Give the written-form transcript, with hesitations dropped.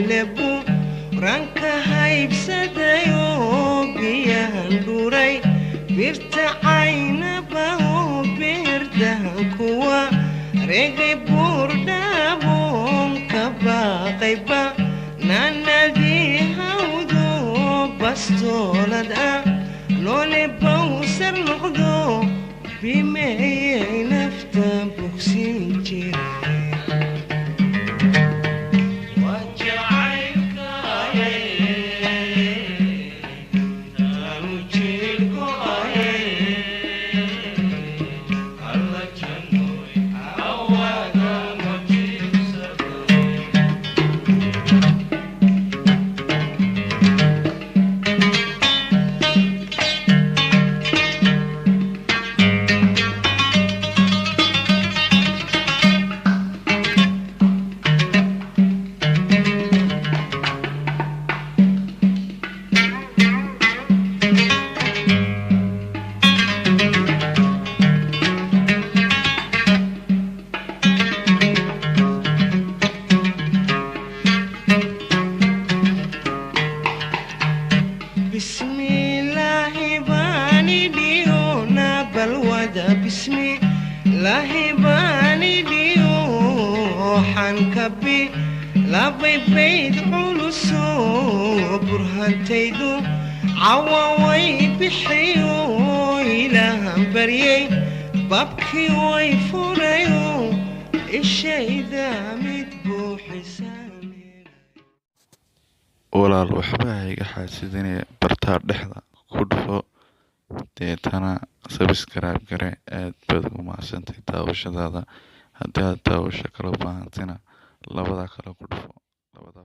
lebu ranka haybsadayo biyahan dhuray birta caynaba birdahan kuwa regay buurdhaboon ka baaqayba nanadii hawdo bastoolada loole bawsar noqdo bimeeyay nafta bogsin jira babkii way furayo ishayda mid buuxisaan walaal waxba iga xaasidinaya bartaa dhexda ku dhufo deetana subscribe gare aad baad ugu mahadsantahay daawashadaada haddii aad daawasho kala baahantina labada kale ku dhufo labada